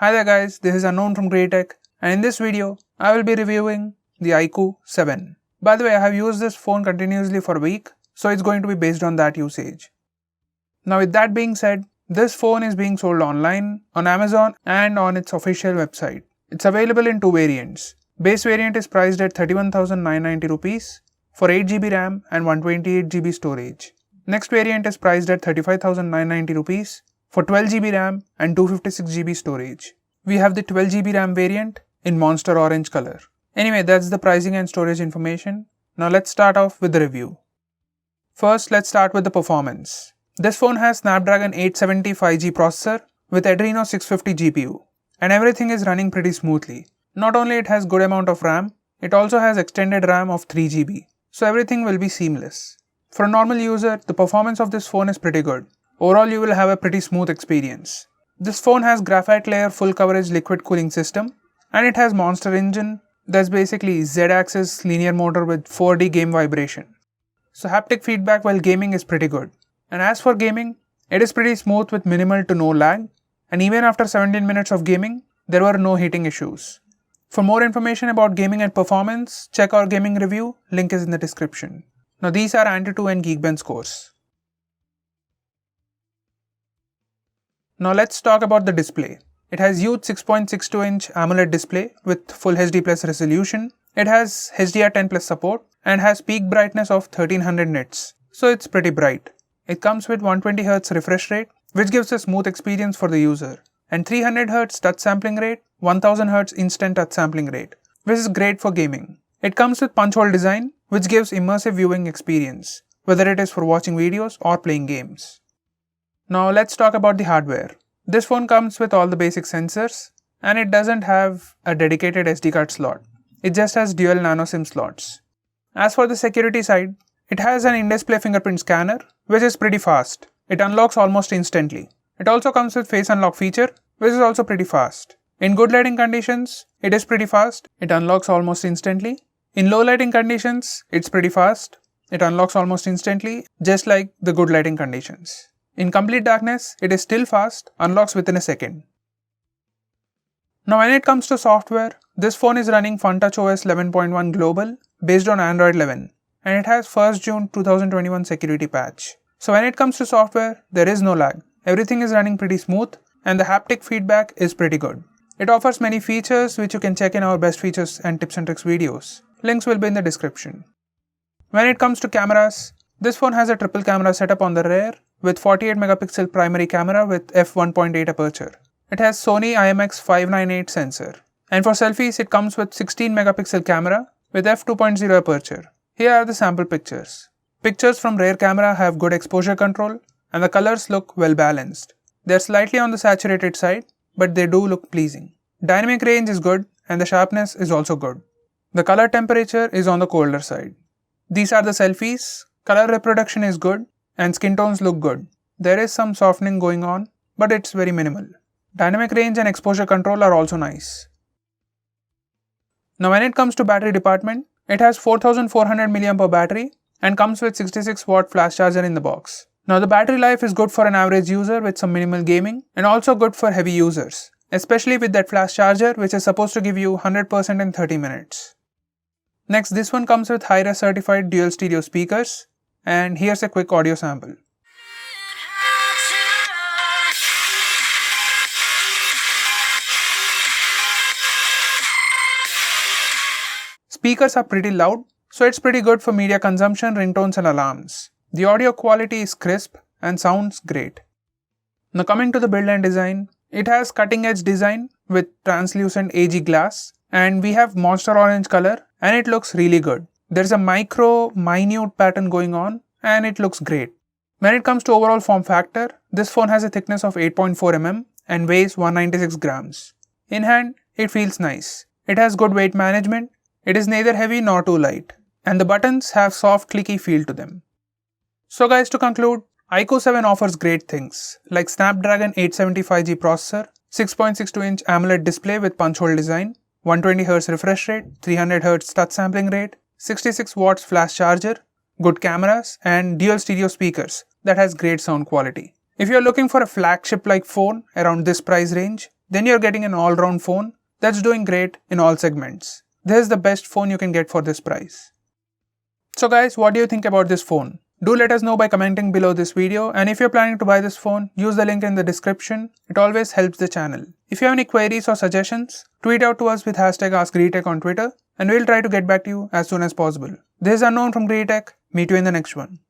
Hi there guys, this is Unknown from GreedyTech, and in this video, I will be reviewing the iQOO 7. By the way, I have used this phone continuously for a week, so it's going to be based on that usage. Now with that being said, this phone is being sold online, on Amazon and on its official website. It's available in two variants. Base variant is priced at 31,990 rupees for 8GB RAM and 128GB storage. Next variant is priced at 35,990 rupees for 12GB RAM and 256GB storage. We have the 12GB RAM variant in monster orange color. Anyway, that's the pricing and storage information. Now let's start off with the review. First, let's start with the performance. This phone has Snapdragon 870 5G processor with Adreno 650 GPU, and everything is running pretty smoothly. Not only it has good amount of RAM, it also has extended RAM of 3GB, so everything will be seamless. For a normal user, the performance of this phone is pretty good. Overall, you will have a pretty smooth experience. This phone has graphite layer full coverage liquid cooling system, and it has Monster engine, that's basically Z-axis linear motor with 4D game vibration. So haptic feedback while gaming is pretty good. And as for gaming, it is pretty smooth with minimal to no lag, and even after 17 minutes of gaming, there were no heating issues. For more information about gaming and performance, check our gaming review, link is in the description. Now these are Antutu and Geekbench scores. Now let's talk about the display. It has huge 6.62-inch AMOLED display with Full HD Plus resolution. It has HDR10 Plus support and has peak brightness of 1300 nits, so it's pretty bright. It comes with 120Hz refresh rate, which gives a smooth experience for the user, and 300Hz touch sampling rate, 1000Hz instant touch sampling rate, which is great for gaming. It comes with punch hole design, which gives immersive viewing experience, whether it is for watching videos or playing games. Now let's talk about the hardware. This phone comes with all the basic sensors, and it doesn't have a dedicated SD card slot. It just has dual nano SIM slots. As for the security side, it has an in-display fingerprint scanner, which is pretty fast. It unlocks almost instantly. It also comes with face unlock feature, which is also pretty fast. In good lighting conditions, it is pretty fast. It unlocks almost instantly. In low lighting conditions, it's pretty fast. It unlocks almost instantly, just like the good lighting conditions. In complete darkness, it is still fast, unlocks within a second. Now when it comes to software, this phone is running FunTouch OS 11.1 Global based on Android 11, and it has 1st June 2021 security patch. So when it comes to software, there is no lag. Everything is running pretty smooth, and the haptic feedback is pretty good. It offers many features which you can check in our best features and tips and tricks videos. Links will be in the description. When it comes to cameras, this phone has a triple camera setup on the rear with 48 megapixel primary camera with f1.8 aperture. It has Sony IMX598 sensor. And for selfies, it comes with 16 megapixel camera with f2.0 aperture. Here are the sample pictures. Pictures from rear camera have good exposure control, and the colors look well balanced. They are slightly on the saturated side, but they do look pleasing. Dynamic range is good, and the sharpness is also good. The color temperature is on the colder side. These are the selfies. Color reproduction is good, and skin tones look good. There is some softening going on, but it's very minimal. Dynamic range and exposure control are also nice. Now when it comes to battery department, it has 4400 mAh battery and comes with 66 watt flash charger in the box. Now the battery life is good for an average user with some minimal gaming, and also good for heavy users, especially with that flash charger which is supposed to give you 100% in 30 minutes. Next, this one comes with high-res certified dual stereo speakers, and here's a quick audio sample. Speakers are pretty loud, so it's pretty good for media consumption, ringtones and alarms. The audio quality is crisp and sounds great. Now coming to the build and design, it has cutting edge design with translucent AG glass, and we have monster orange color, and it looks really good. There's a minute pattern going on, and it looks great. When it comes to overall form factor, this phone has a thickness of 8.4 mm and weighs 196 grams. In hand, it feels nice. It has good weight management. It is neither heavy nor too light, and the buttons have soft clicky feel to them. So guys, to conclude, iQOO 7 offers great things like Snapdragon 870 5G processor, 6.62-inch AMOLED display with punch hole design, 120Hz refresh rate, 300Hz touch sampling rate, 66 watts flash charger, good cameras, and dual stereo speakers that has great sound quality. If you are looking for a flagship like phone around this price range, then you're getting an all-round phone that's doing great in all segments. This is the best phone you can get for this price. So guys, what do you think about this phone? Do let us know by commenting below this video, and if you're planning to buy this phone, use the link in the description. It always helps the channel. If you have any queries or suggestions, tweet out to us with hashtag #AskGreedyTech on Twitter, and we'll try to get back to you as soon as possible. This is Unknown from GreedyTech. Meet you in the next one.